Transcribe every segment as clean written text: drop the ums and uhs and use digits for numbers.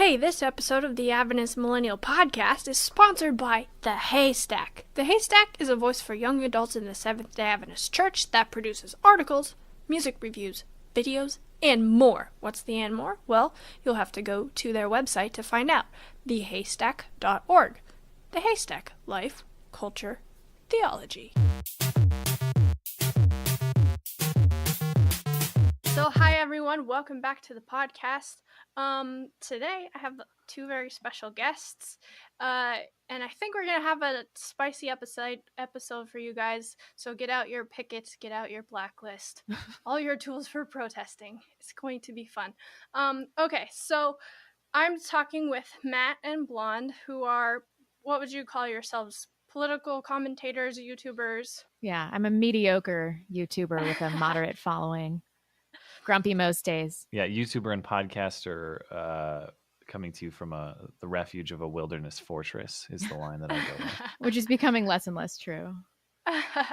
Hey, this episode of the Adventist Millennial Podcast is sponsored by The Haystack. The Haystack is a voice for young adults in the Seventh-day Adventist Church that produces articles, music reviews, videos, and more. What's the and more? Well, you'll have to go to their website to find out. thehaystack.org. The Haystack. Life, Culture, Theology. So, hi everyone, welcome back to the podcast. Today I have two very special guests, and I think we're gonna have a spicy episode for you guys. So get out your pickets, get out your blacklist, all your tools for protesting. It's going to be fun. Okay, so I'm talking with Matt and Blonde, who are, what would you call yourselves? Political commentators, YouTubers? Yeah, I'm a mediocre YouTuber with a moderate following. Grumpy most days. Yeah, YouTuber and podcaster coming to you from the refuge of a wilderness fortress is the line that I go with. Which is becoming less and less true.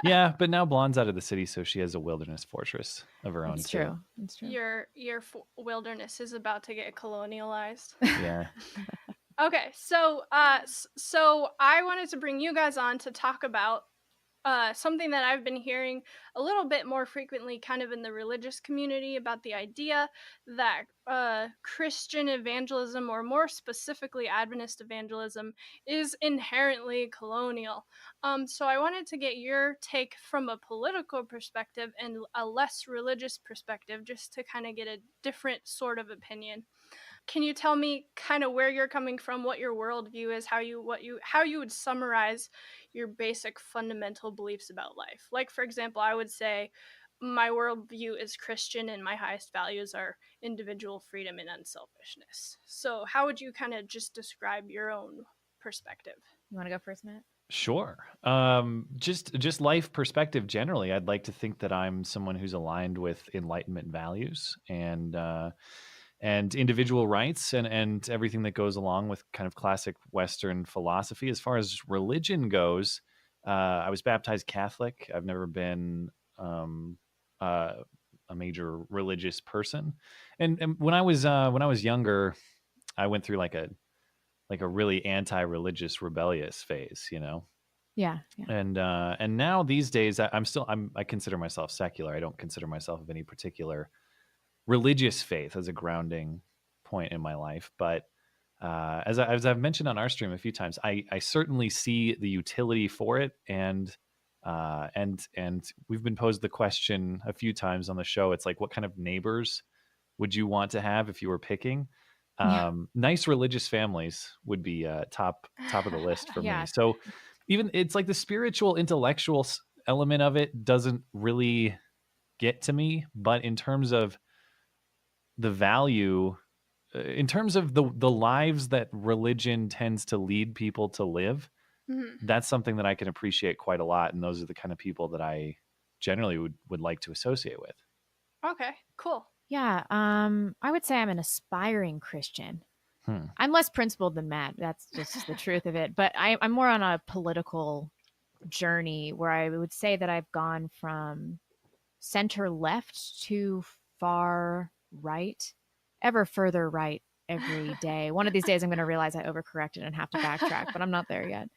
Yeah, but now Blonde's out of the city, so she has a wilderness fortress of her own. It's true. It's true. Your wilderness is about to get colonialized. Yeah. Okay, so I wanted to bring you guys on to talk about something that I've been hearing a little bit more frequently kind of in the religious community about the idea that Christian evangelism, or more specifically Adventist evangelism, is inherently colonial. So I wanted to get your take from a political perspective and a less religious perspective, just to kind of get a different sort of opinion. Can you tell me kind of where you're coming from, what your worldview is, how you would summarize your basic fundamental beliefs about life? Like, for example, I would say my worldview is Christian and my highest values are individual freedom and unselfishness. So how would you kind of just describe your own perspective? You want to go first, Matt? Sure. Just life perspective generally. I'd like to think that I'm someone who's aligned with Enlightenment values and individual rights and everything that goes along with kind of classic Western philosophy. As far as religion goes, I was baptized Catholic. I've never been a major religious person, and when I was younger, I went through like a really anti-religious, rebellious phase, you know. Yeah. And now these days, I consider myself secular. I don't consider myself of any particular religious faith as a grounding point in my life, but as I've mentioned on our stream a few times, I certainly see the utility for it, and we've been posed the question a few times on the show. It's like, what kind of neighbors would you want to have if you were picking? Nice religious families would be top of the list for me. So even it's like the spiritual, intellectual element of it doesn't really get to me, but in terms of the value, in terms of the lives that religion tends to lead people to live, that's something that I can appreciate quite a lot. And those are the kind of people that I generally would like to associate with. Okay, cool. Yeah. I would say I'm an aspiring Christian. I'm less principled than Matt. That's just the truth of it. But I'm more on a political journey where I would say that I've gone from center left to far right, ever further right every day. One of these days I'm going to realize I overcorrected and have to backtrack, but I'm not there yet.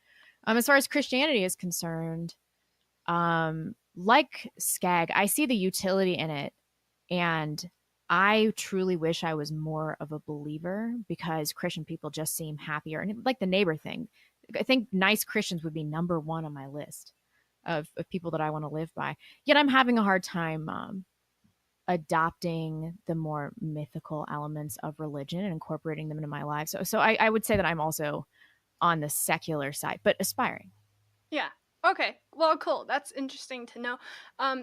As far as Christianity is concerned, like Skag, I see the utility in it, and I truly wish I was more of a believer, because Christian people just seem happier. And like the neighbor thing, I think nice Christians would be number one on my list of people that I want to live by. Yet I'm having a hard time adopting the more mythical elements of religion and incorporating them into my life. So I would say that I'm also on the secular side, but aspiring. Yeah. Okay. Well, cool. That's interesting to know.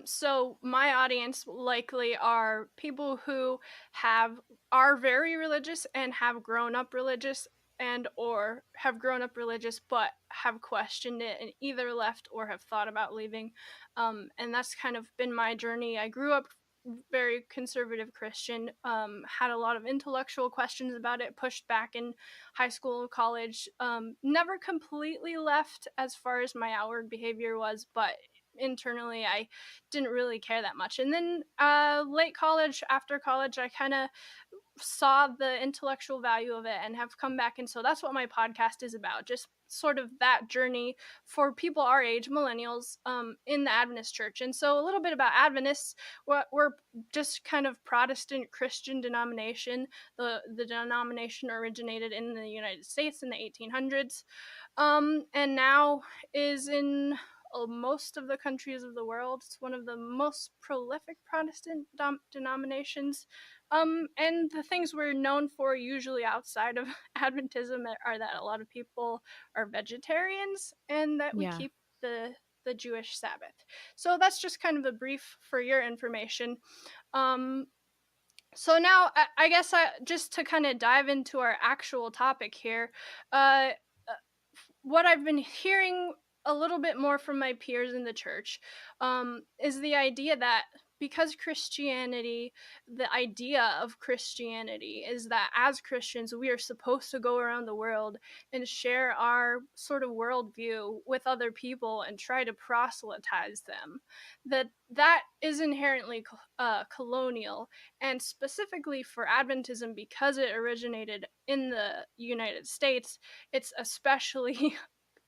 So my audience likely are people who are very religious and have grown up religious, and or have grown up religious but have questioned it and either left or have thought about leaving. And that's kind of been my journey. I grew up very conservative Christian, had a lot of intellectual questions about it, pushed back in high school, college, never completely left as far as my outward behavior was, but internally I didn't really care that much. And then late college, after college, I kind of saw the intellectual value of it and have come back. And so that's what my podcast is about, just sort of that journey for people our age, millennials, in the Adventist church. And so a little bit about Adventists. We're just kind of Protestant Christian denomination. The denomination originated in the United States in the 1800s, and now is in most of the countries of the world. It's one of the most prolific Protestant denominations. And the things we're known for, usually outside of Adventism, are that a lot of people are vegetarians and that we keep the Jewish Sabbath. So that's just kind of a brief for your information. So now I guess just to kind of dive into our actual topic here, uh, what I've been hearing a little bit more from my peers in the church, is the idea that because the idea of Christianity is that as Christians, we are supposed to go around the world and share our sort of worldview with other people and try to proselytize them. That is inherently colonial, and specifically for Adventism, because it originated in the United States, it's especially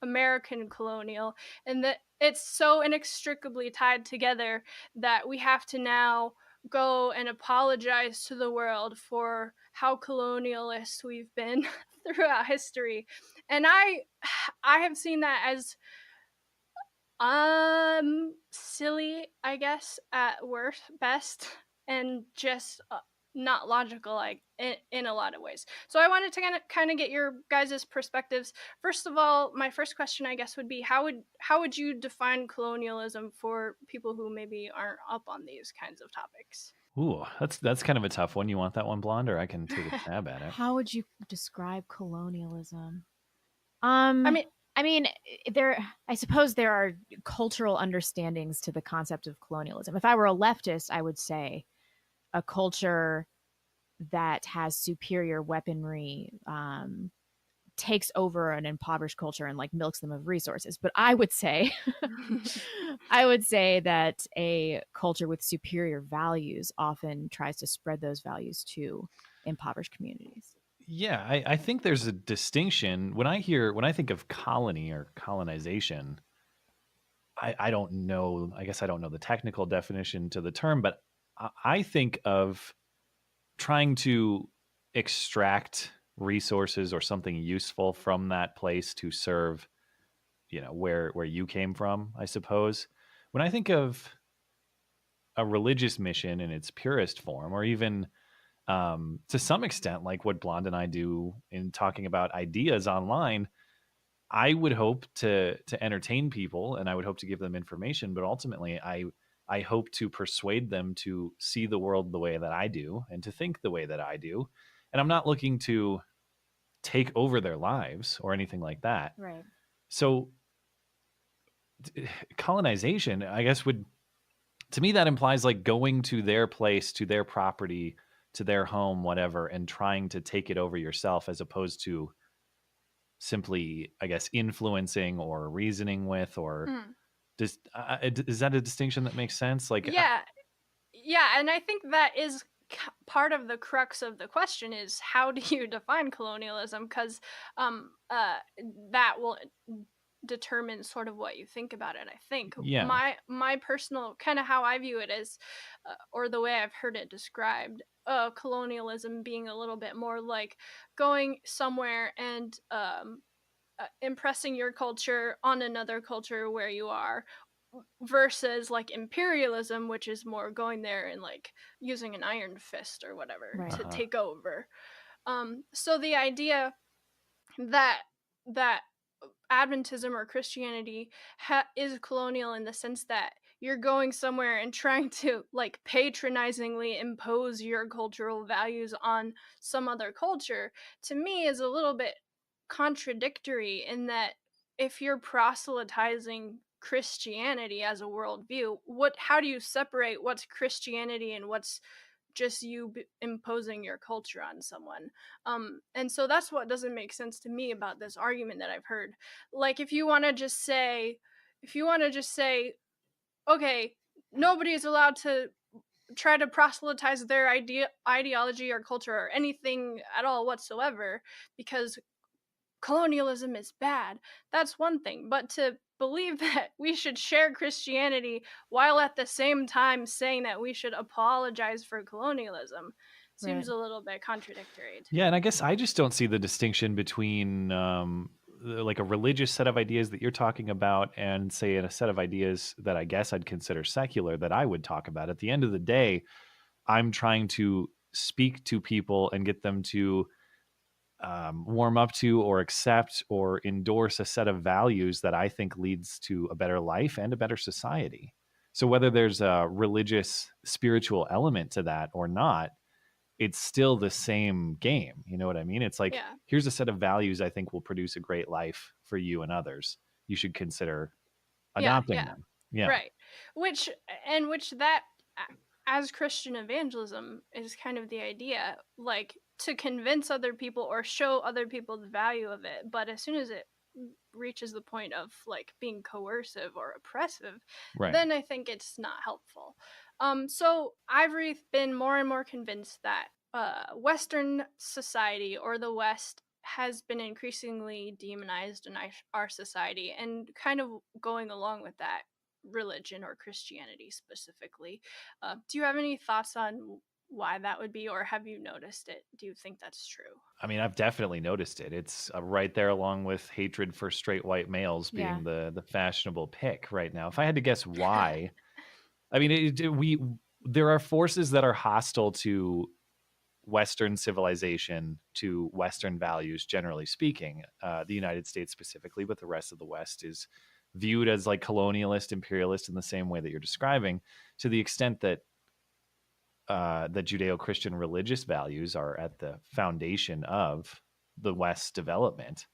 American colonial, and that it's so inextricably tied together that we have to now go and apologize to the world for how colonialist we've been throughout history. And I have seen that as silly, I guess, at worst, best, and just not logical, like in a lot of ways. So I wanted to kind of get your guys' perspectives. First of all, my first question, I guess, would be how would you define colonialism for people who maybe aren't up on these kinds of topics? Ooh, that's kind of a tough one. You want that one, Blonde, or I can take a stab at it? How would you describe colonialism? I mean, I suppose there are cultural understandings to the concept of colonialism. If I were a leftist, I would say a culture that has superior weaponry takes over an impoverished culture and like milks them of resources. But I would say that a culture with superior values often tries to spread those values to impoverished communities. Yeah, I think there's a distinction. When I think of colony or colonization, I don't know. I guess I don't know the technical definition to the term, but I think of trying to extract resources or something useful from that place to serve, where you came from, I suppose. When I think of a religious mission in its purest form, or even to some extent like what Blonde and I do in talking about ideas online, I would hope to entertain people, and I would hope to give them information, but ultimately I hope to persuade them to see the world the way that I do and to think the way that I do. And I'm not looking to take over their lives or anything like that. Right. So colonization, I guess, to me, that implies like going to their place, to their property, to their home, whatever, and trying to take it over yourself, as opposed to simply, I guess, influencing or reasoning with, or is that a distinction that makes sense? Like, yeah, and I think that is part of the crux of the question is how do you define colonialism? Because that will determine sort of what you think about it. I think my personal kind of how I view it is, or the way I've heard it described, colonialism being a little bit more like going somewhere and impressing your culture on another culture where you are, versus like imperialism, which is more going there and like using an iron fist or whatever to take over. So the idea that Adventism or Christianity is colonial in the sense that you're going somewhere and trying to like patronizingly impose your cultural values on some other culture, to me is a little bit contradictory, in that if you're proselytizing Christianity as a worldview, how do you separate what's Christianity and what's just you imposing your culture on someone? And so that's what doesn't make sense to me about this argument that I've heard. Like if you want to just say, okay, nobody is allowed to try to proselytize their ideology or culture or anything at all whatsoever because colonialism is bad. That's one thing. But to believe that we should share Christianity while at the same time saying that we should apologize for colonialism seems Right. a little bit contradictory to Yeah, and I me. guess I just don't see the distinction between like a religious set of ideas that you're talking about and say a set of ideas that I guess I'd consider secular that I would talk about. At the end of the day, I'm trying to speak to people and get them to warm up to or accept or endorse a set of values that I think leads to a better life and a better society. So whether there's a religious, spiritual element to that or not, it's still the same game. You know what I mean? It's like, Yeah. here's a set of values I think will produce a great life for you and others. You should consider Yeah, adopting yeah. them. Yeah. Right. Which that as Christian evangelism is kind of the idea, like to convince other people or show other people the value of it. But as soon as it reaches the point of like being coercive or oppressive, Right. then I think it's not helpful. So I've been more and more convinced that Western society or the West has been increasingly demonized in our society, and kind of going along with that, religion or Christianity specifically. Do you have any thoughts on why that would be, or have you noticed it? Do you think that's true? I mean, I've definitely noticed it. It's right there along with hatred for straight white males Yeah. being the fashionable pick right now. If I had to guess why, I mean, we there are forces that are hostile to Western civilization, to Western values, generally speaking. The United States specifically, but the rest of the West is viewed as like colonialist, imperialist in the same way that you're describing, to the extent that that Judeo-Christian religious values are at the foundation of the West's development.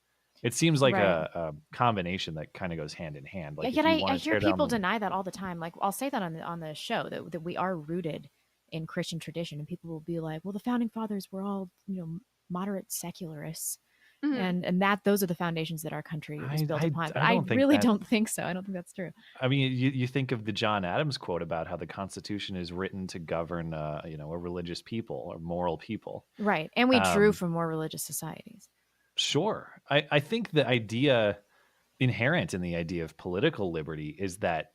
It seems like Right. a combination that kind of goes hand in hand. Yeah, Like if yet you I want to hear tear down people the deny that all the time. Like I'll say that on the show that we are rooted in Christian tradition, and people will be like, "Well, the founding fathers were all moderate secularists," Mhm. and that those are the foundations that our country was built upon. But I I don't think really that. don't think so. I don't think that's true. I mean, you think of the John Adams quote about how the Constitution is written to govern, a religious people or moral people. Right, and we drew Um, from more religious societies. sure, I think the idea inherent in the idea of political liberty is that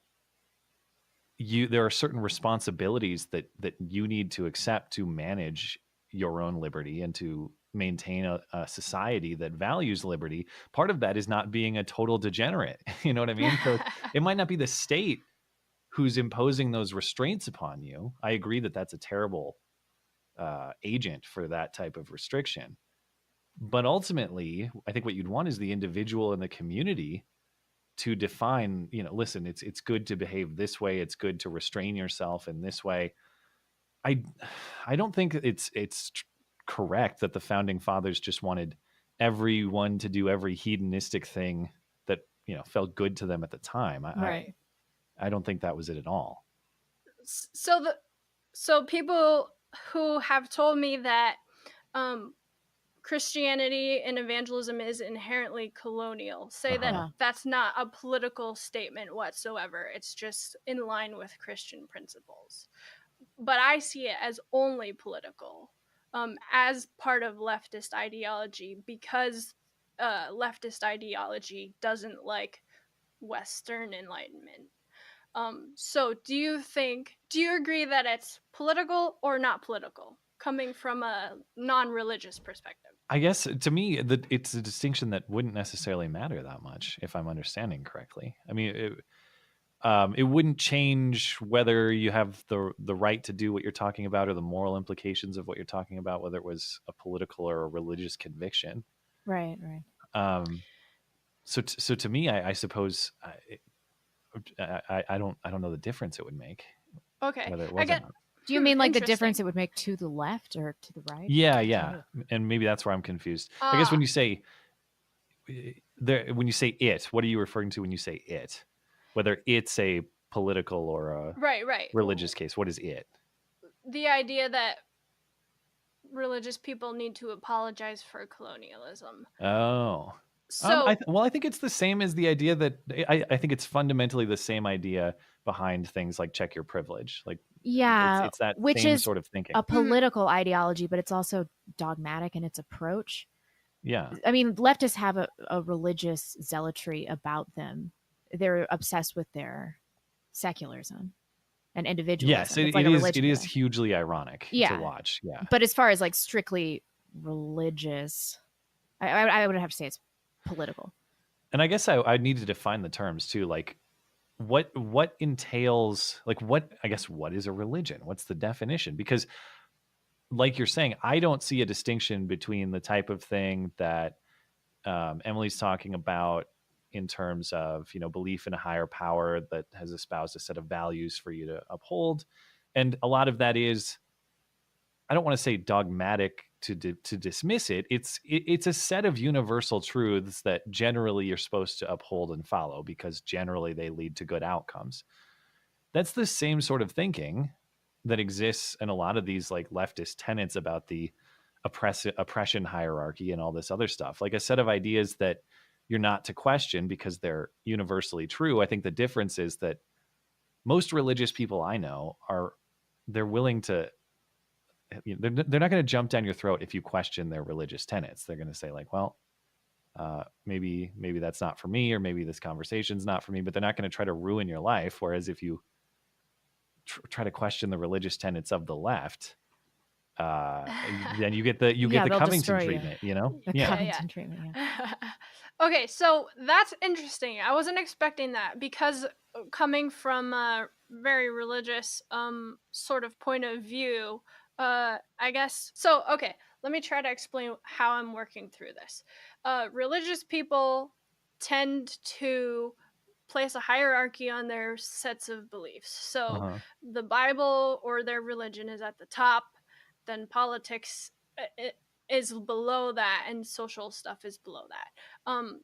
there are certain responsibilities that you need to accept to manage your own liberty and to maintain a society that values liberty. Part of that is not being a total degenerate. You know what I mean? So it might not be the state who's imposing those restraints upon you. I agree that that's a terrible agent for that type of restriction. But ultimately, I think what you'd want is the individual and the community to define, listen, it's good to behave this way. It's good to restrain yourself in this way. I I don't think it's correct that the founding fathers just wanted everyone to do every hedonistic thing that felt good to them at the time. Right. I don't think that was it at all. So people who have told me that um, Christianity and evangelism is inherently colonial say that Uh-huh. Yeah. that's not a political statement whatsoever. It's just in line with Christian principles. But I see it as only political, as part of leftist ideology, because leftist ideology doesn't like Western Enlightenment. So do you agree that it's political or not political, coming from a non-religious perspective? I guess to me, it's a distinction that wouldn't necessarily matter that much, if I'm understanding correctly. I mean, it wouldn't change whether you have the right to do what you're talking about or the moral implications of what you're talking about, whether it was a political or a religious conviction. Right. Right. Um, so to me, I suppose I don't know the difference it would make Okay, whether it I was or get. not. Do you mean like the difference Interesting. it would make to the left or to the right? Yeah, and maybe that's where I'm confused. I guess when Ah, you say when you say it, what are you referring to when you say it? Whether it's a political or a right, right. religious case, what is it? The idea that religious people need to apologize for colonialism. Oh. So, I think it's the same as the idea that I think it's fundamentally the same idea behind things like check your privilege. Like Yeah, It's that which same is sort of thinking. a political ideology, but it's also dogmatic in its approach. Yeah. I mean, leftists have a religious zealotry about them. They're obsessed with their secularism and Yes, individualism. It's like it a is. It religion to is them. hugely ironic to Yeah. watch. Yeah. But as far as like strictly religious, I would have to say it's political. And I guess I need to define the terms too. Like, what entails, like, what, I guess, what is a religion? What's the definition? Because, like you're saying, I don't see a distinction between the type of thing that Emily's talking about in terms of, belief in a higher power that has espoused a set of values for you to uphold. And a lot of that is, I don't want to say dogmatic to dismiss it. It's a set of universal truths that generally you're supposed to uphold and follow because generally they lead to good outcomes. That's the same sort of thinking that exists in a lot of these like leftist tenets about the oppression hierarchy and all this other stuff. Like a set of ideas that you're not to question because they're universally true. I think the difference is that most religious people I know they're willing to, they're not going to jump down your throat if you question their religious tenets. They're going to say like, well, maybe that's not for me, or maybe this conversation's not for me, but they're not going to try to ruin your life. Whereas if you try to question the religious tenets of the left, then you get the Covington treatment, The Covington treatment. Yeah. Okay, so that's interesting. I wasn't expecting that because coming from a very religious sort of point of view, I guess. So, okay, let me try to explain how I'm working through this. Religious people tend to place a hierarchy on their sets of beliefs. So, the Bible or their religion is at the top, then politics is below that, and social stuff is below that.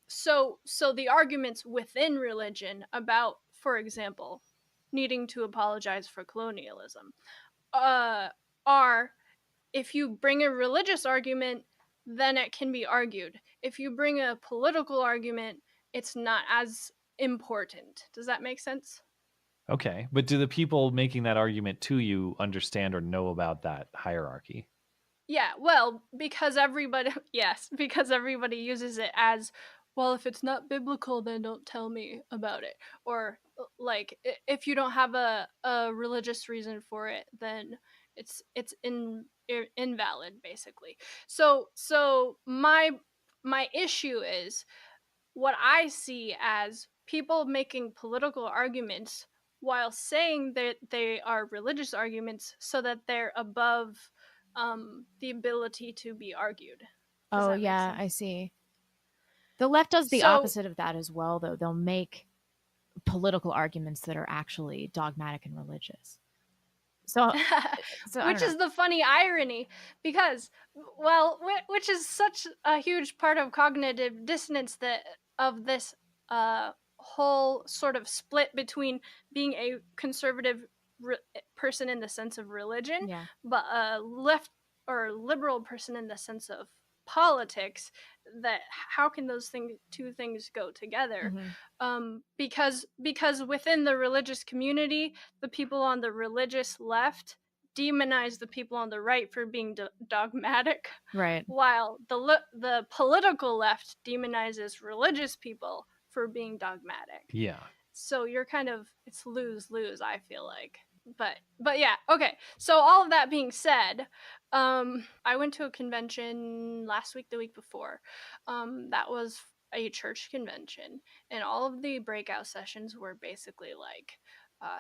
So the arguments within religion about, for example, needing to apologize for colonialism, are, if you bring a religious argument, then it can be argued. If you bring a political argument, it's not as important. Does that make sense? Okay. But do the people making that argument to you understand or know about that hierarchy? Yeah, well, because everybody, yes, because everybody uses it as, well, if it's not biblical, then don't tell me about it. Or, like, if you don't have a religious reason for it, then it's invalid, basically. So my issue is what I see as people making political arguments while saying that they are religious arguments so that they're above the ability to be argued. Oh, yeah, I see. The left does the opposite of that as well, though. They'll make political arguments that are actually dogmatic and religious. So which is the funny irony, because, well, which is such a huge part of cognitive dissonance that of this whole sort of split between being a conservative person in the sense of religion, but a left or liberal person in the sense of politics. That how can those two things go together? Because within the religious community, the people on the religious left demonize the people on the right for being dogmatic, right, while the political left demonizes religious people for being dogmatic. Yeah. So you're kind of, it's lose-lose, I feel like. But yeah, okay. So all of that being said, I went to a convention last week, the week before. That was a church convention, and all of the breakout sessions were basically like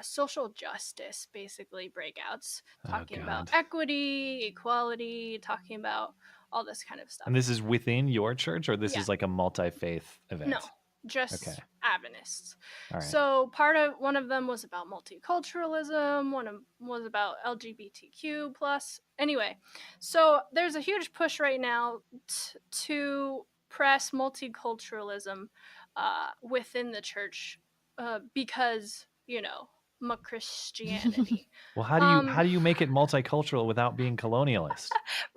social justice, basically breakouts, talking about equity, equality, talking about all this kind of stuff. And this is within your church, or this is like a multi-faith event? No, just Adventists. All right. So one of them was about multiculturalism, one was about LGBTQ plus. Anyway, so there's a huge push right now to press multiculturalism within the church because, Christianity. Well, how do you make it multicultural without being colonialist?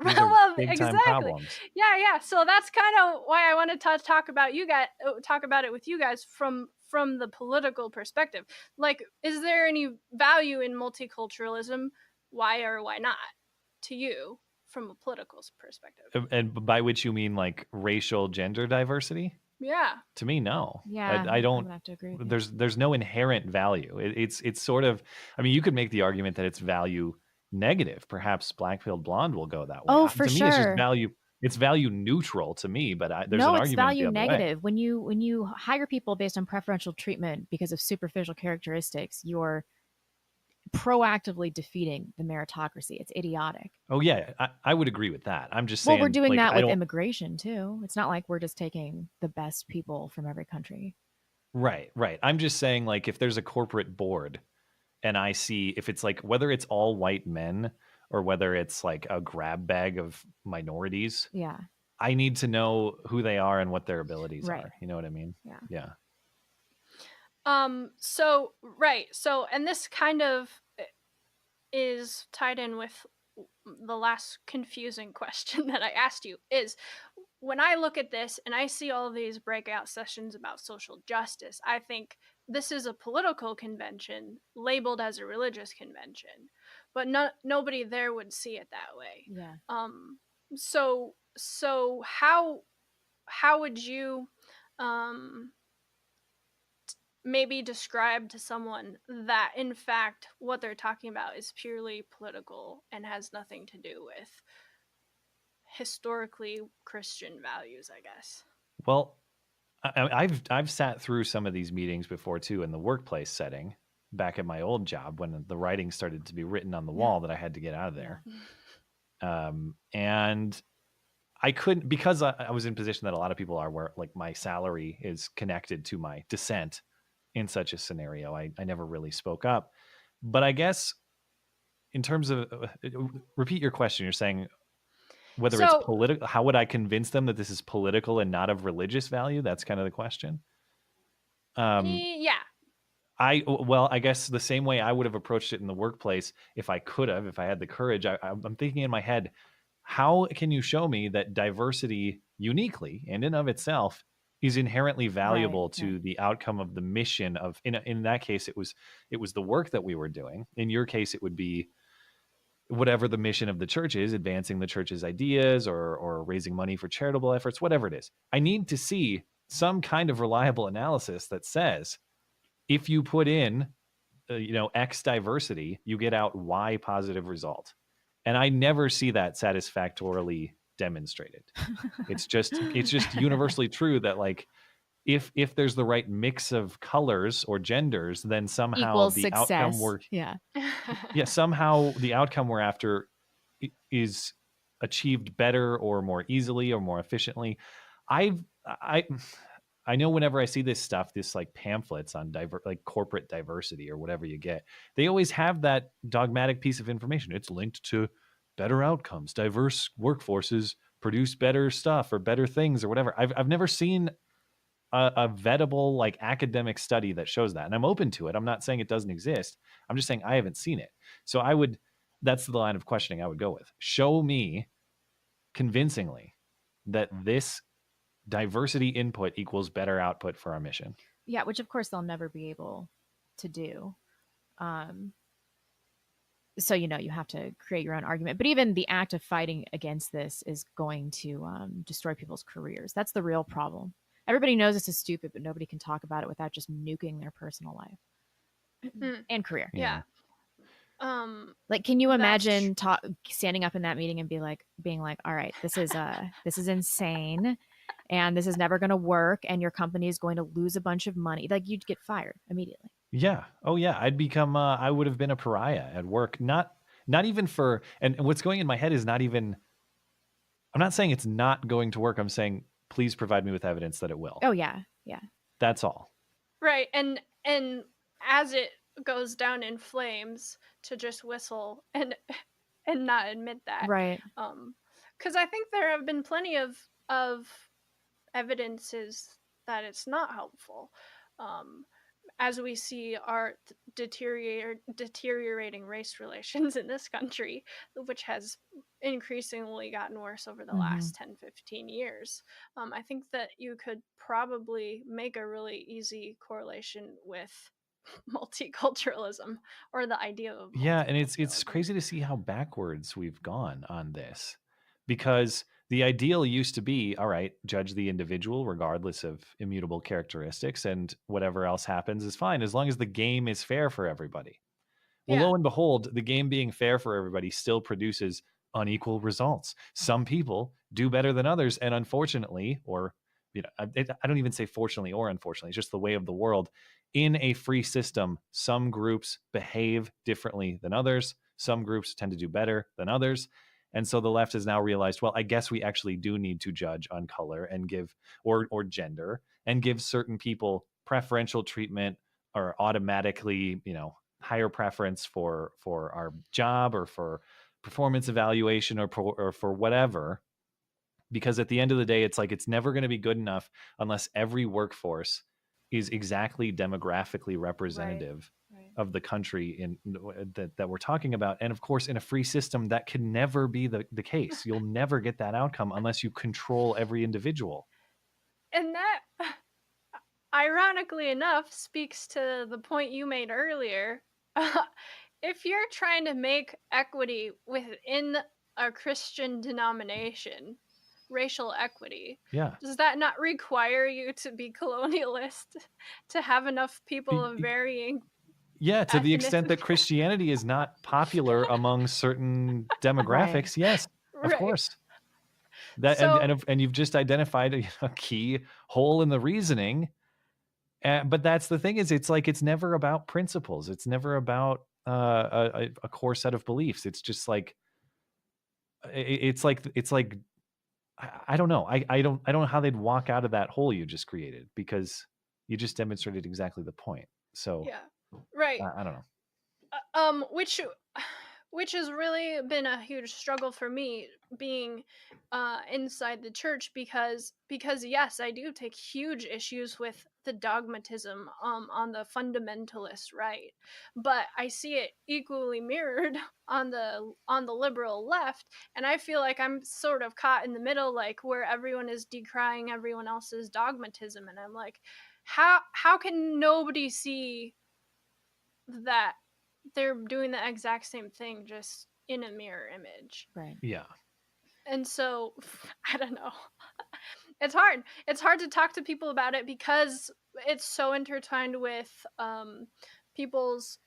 These are Well, big time exactly. problems. Yeah. So that's kind of why I wanted to talk about it with you guys from from the political perspective. Like, is there any value in multiculturalism? Why or why not to you from a political perspective? And by which you mean like racial gender diversity? Yeah. To me, no. Yeah, I I'm don't. gonna have to agree with you. There's no inherent value. It's sort of. I mean, you could make the argument that it's value negative. Perhaps Black-pilled blonde will go that way. Oh, for To me, it's just sure. value. It's value neutral to me, but there's No, an it's argument value the other way. negative. When you hire people based on preferential treatment because of superficial characteristics, you're proactively defeating the meritocracy. It's idiotic. Oh yeah, I would agree with that. I'm just Well, we're saying, doing like, that I with don't. immigration too. It's not like we're just taking the best people from every country. Right, right. I'm just saying, like, if there's a corporate board and I see if it's like whether it's all white men or whether it's like a grab bag of minorities, Yeah. I need to know who they are and what their abilities Right. are. You know what I mean? Yeah. Yeah. So right. So, and this kind of is tied in with the last confusing question that I asked you is, when I look at this and I see all of these breakout sessions about social justice, I think this is a political convention labeled as a religious convention, but nobody there would see it that way. Yeah. So how would you um maybe describe to someone that in fact what they're talking about is purely political and has nothing to do with historically Christian values, I guess? Well, I've sat through some of these meetings before too in the workplace setting back at my old job when the writing started to be written on the wall that I had to get out of there. And I couldn't, because I was in a position that a lot of people are, where like my salary is connected to my dissent in such a scenario. I never really spoke up. But I guess in terms of, repeat your question, you're saying whether it's So political, how would I convince them that this is political and not of religious value? That's kind of the question. yeah. Well, I guess the same way I would have approached it in the workplace if I could have, if I had the courage. I'm thinking in my head, how can you show me that diversity uniquely and in of itself is inherently valuable to the outcome of the mission of, in that case, it was the work that we were doing. In your case, it would be whatever the mission of the church is, advancing the church's ideas or raising money for charitable efforts, whatever it is. I need to see some kind of reliable analysis that says, if you put in, X diversity, you get out Y positive result. And I never see that satisfactorily demonstrated. It's just universally true that, like, if there's the right mix of colors or genders, then somehow Equals the success. outcome somehow the outcome we're after is achieved better or more easily or more efficiently. I know whenever I see this stuff, this like pamphlets on like corporate diversity or whatever you get, they always have that dogmatic piece of information. It's linked to better outcomes. Diverse workforces produce better stuff or better things or whatever. I've never seen a vetable like academic study that shows that, and I'm open to it. I'm not saying it doesn't exist. I'm just saying I haven't seen it. So that's the line of questioning I would go with. Show me convincingly that this diversity input equals better output for our mission. Yeah, which of course they'll never be able to do. So you have to create your own argument. But even the act of fighting against this is going to destroy people's careers. That's the real problem. Everybody knows this is stupid, but nobody can talk about it without just nuking their personal life and career. Yeah. Like, can you imagine standing up in that meeting and being like, all right, this is insane, and this is never going to work, and your company is going to lose a bunch of money. Like, you'd get fired immediately. Yeah. Oh yeah. I would have been a pariah at work. Not even for, and what's going in my head is not even, I'm not saying it's not going to work. I'm saying, please provide me with evidence that it will. Oh yeah. Yeah. That's all. Right. And as it goes down in flames, to just whistle and not admit that. Right. Because I think there have been plenty of evidences that it's not helpful. as we see our deteriorating race relations in this country, which has increasingly gotten worse over the last 10, 15 years. I think that you could probably make a really easy correlation with multiculturalism, or the idea of Yeah, and it's multiculturalism. crazy to see how backwards we've gone on this, because the ideal used to be, all right, judge the individual regardless of immutable characteristics, and whatever else happens is fine as long as the game is fair for everybody. Well, Yeah, lo and behold, the game being fair for everybody still produces unequal results. Some people do better than others, and unfortunately, or I don't even say fortunately or unfortunately, it's just the way of the world. In a free system, some groups behave differently than others. Some groups tend to do better than others. And so the left has now realized, well, I guess we actually do need to judge on color and give or gender and give certain people preferential treatment, or automatically, higher preference for our job, or for performance evaluation, or for whatever. Because at the end of the day, it's like it's never going to be good enough unless every workforce is exactly demographically right, representative right. of the country that we're talking about. And of course, in a free system, that can never be the case. You'll never get that outcome unless you control every individual. And that, ironically enough, speaks to the point you made earlier. If you're trying to make equity within a Christian denomination, racial equity, Yeah. does that not require you to be colonialist, to have enough people of varying Yeah, to the extent ethnicity? that Christianity is not popular among certain Right. demographics, yes, of Right. course. That So, and you've just identified a key hole in the reasoning. But that's the thing, is it's like it's never about principles. It's never about a core set of beliefs. It's just like it's like I don't know. I don't know how they'd walk out of that hole you just created, because you just demonstrated exactly the point. So yeah. Right. I don't know. Which which has really been a huge struggle for me, being inside the church, because yes, I do take huge issues with the dogmatism on the fundamentalist right, but I see it equally mirrored on the liberal left, and I feel like I'm sort of caught in the middle, like where everyone is decrying everyone else's dogmatism, and I'm like, how can nobody see that they're doing the exact same thing, just in a mirror image? Right. Yeah. And so, I don't know. It's hard to talk to people about it, because it's so intertwined with people's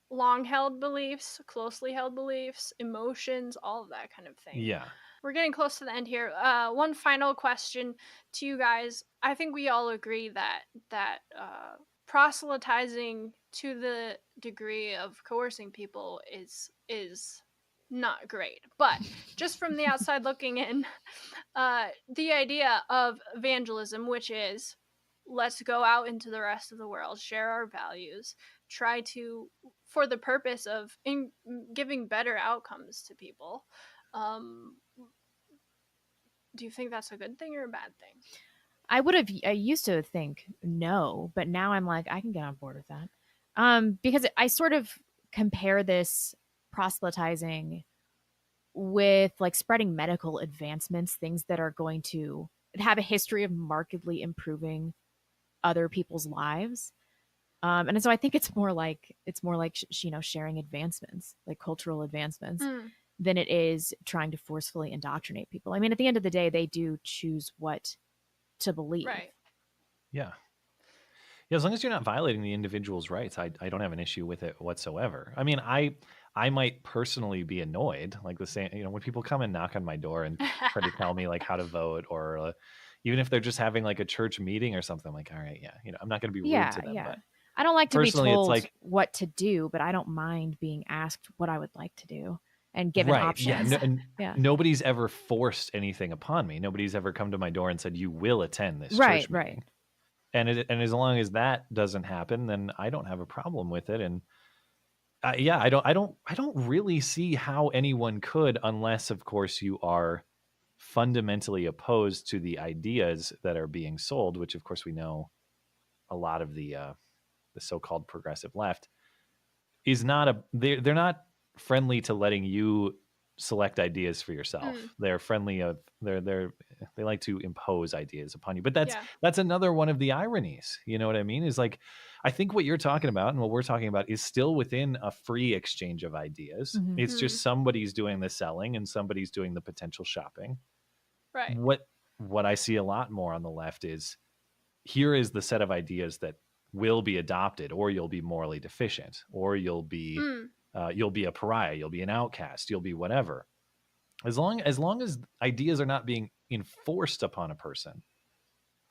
long held beliefs, closely held beliefs, emotions, all of that kind of thing. Yeah. We're getting close to the end here. One final question to you guys. I think we all agree that proselytizing to the degree of coercing people is not great. But just from the outside looking in, the idea of evangelism, which is, let's go out into the rest of the world, share our values, try to, for the purpose of giving better outcomes to people. Um, do you think that's a good thing or a bad thing? I used to think no, but now I'm like, I can get on board with that. Because I sort of compare this proselytizing with like spreading medical advancements, things that are going to have a history of markedly improving other people's lives. And so I think it's more like sharing advancements, like cultural advancements, Mm, than it is trying to forcefully indoctrinate people. I mean, at the end of the day, they do choose what to believe. right. Yeah. Yeah, as long as you're not violating the individual's rights, I don't have an issue with it whatsoever. I mean, I might personally be annoyed, like the same, when people come and knock on my door and try to tell me like how to vote, or even if they're just having like a church meeting or something. I'm like, all right, yeah, I'm not going to be rude Yeah, to them, yeah. but I don't like to be personally, it's told like, what to do, but I don't mind being asked what I would like to do and given right, yeah, options. and Yeah. nobody's ever forced anything upon me. Nobody's ever come to my door and said you will attend this Right, church right. meeting. And as long as that doesn't happen, then I don't have a problem with it. And yeah, I don't really see how anyone could, unless, of course, you are fundamentally opposed to the ideas that are being sold, which, of course, we know a lot of the so-called progressive left is not they're not friendly to letting you select ideas for yourself. They're friendly of they like to impose ideas upon you. But that's another one of the ironies. You know what I mean? Is like, I think what you're talking about and what we're talking about is still within a free exchange of ideas. It's just somebody's doing the selling and somebody's doing the potential shopping. Right. What I see a lot more on the left is, here is the set of ideas that will be adopted, or you'll be morally deficient, or you'll be a pariah, you'll be an outcast, you'll be whatever. As long as ideas are not being enforced upon a person,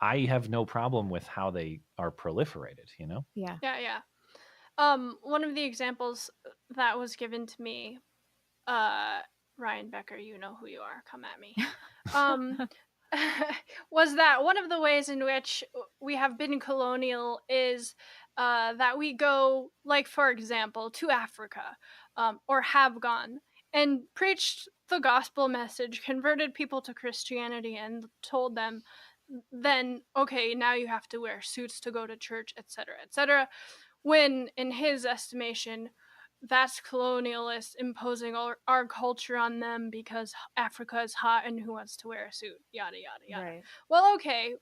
I have no problem with how they are proliferated, you know? Yeah. One of the examples that was given to me, Ryan Becker, you know who you are, come at me. Was that one of the ways in which we have been colonial is that we go, like, for example, to Africa, or have gone, and preached the gospel message, converted people to Christianity, and told them, then, okay, now you have to wear suits to go to church, etc., etc., when, in his estimation, that's colonialist imposing our culture on them because Africa is hot and who wants to wear a suit, yada yada yada. Right. Well, okay,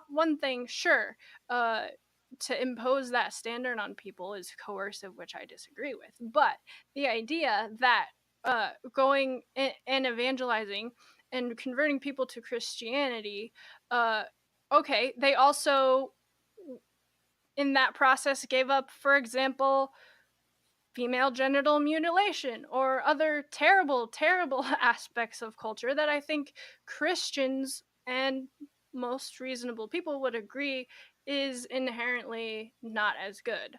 one thing, sure, to impose that standard on people is coercive, which I disagree with. But the idea that going and evangelizing and converting people to Christianity, okay, they also in that process gave up, for example, female genital mutilation or other terrible, terrible aspects of culture that I think Christians and most reasonable people would agree is inherently not as good.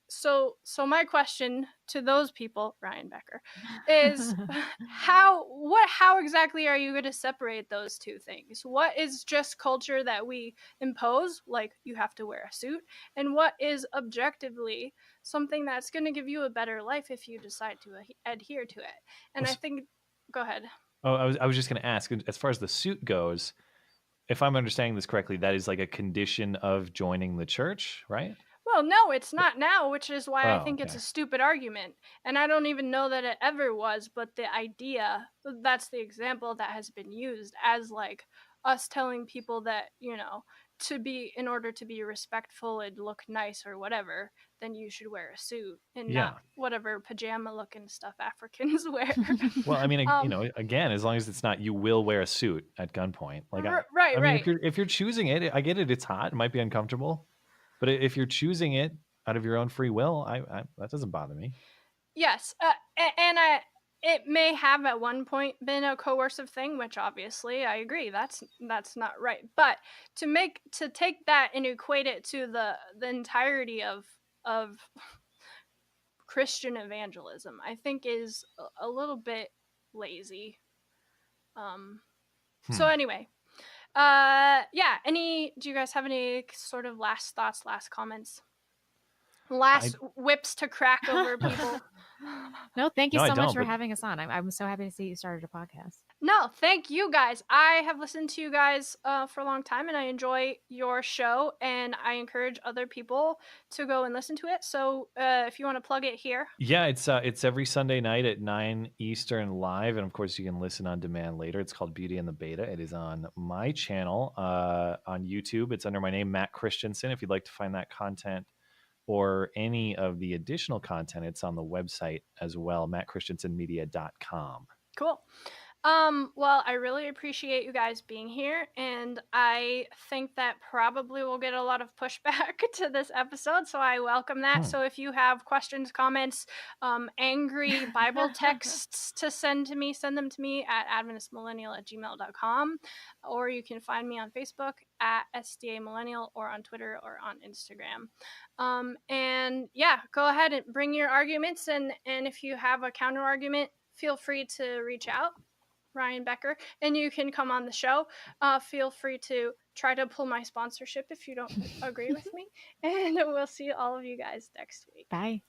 So my question to those people, Ryan Becker, is how exactly are you going to separate those two things? What is just culture that we impose, like you have to wear a suit, and what is objectively something that's going to give you a better life if you decide to adhere to it? And I think, go ahead. Oh, I was just going to ask, as far as the suit goes, if I'm understanding this correctly, that is like a condition of joining the church, right? Well, no, it's not now, which is why I think okay. it's a stupid argument. And I don't even know that it ever was, but the idea, that's the example that has been used as like us telling people that, you know, in order to be respectful and look nice or whatever, then you should wear a suit and not whatever pajama looking stuff Africans wear. Well, I mean, you know, again, as long as it's not, you will wear a suit at gunpoint. Like, right. I mean, if you're choosing it, I get it. It's hot. It might be uncomfortable. But if you're choosing it out of your own free will, that doesn't bother me. Yes, and it may have at one point been a coercive thing, which obviously I agree that's not right. But to take that and equate it to the entirety of Christian evangelism, I think is a little bit lazy. So anyway, do you guys have any sort of last thoughts, last comments? Last whips to crack over people? No, thank you so much for having us on. I'm so happy to see you started a podcast. No, thank you guys. I have listened to you guys for a long time, and I enjoy your show, and I encourage other people to go and listen to it. So if you want to plug it here. Yeah, it's every Sunday night at 9 Eastern live, and of course you can listen on demand later. It's called Beauty and the Beta. It is on my channel on YouTube. It's under my name, Matt Christensen. If you'd like to find that content or any of the additional content, it's on the website as well, mattchristiansenmedia.com. Cool. Well, I really appreciate you guys being here, and I think that probably will get a lot of pushback to this episode, so I welcome that. So if you have questions, comments, angry Bible texts to send them to me at adventistmillennial@gmail.com, or you can find me on Facebook at SDA Millennial, or on Twitter or on Instagram. And yeah, go ahead and bring your arguments, and if you have a counter argument, feel free to reach out, Ryan Becker, and you can come on the show. Feel free to try to pull my sponsorship if you don't agree with me, and we'll see all of you guys next week. Bye.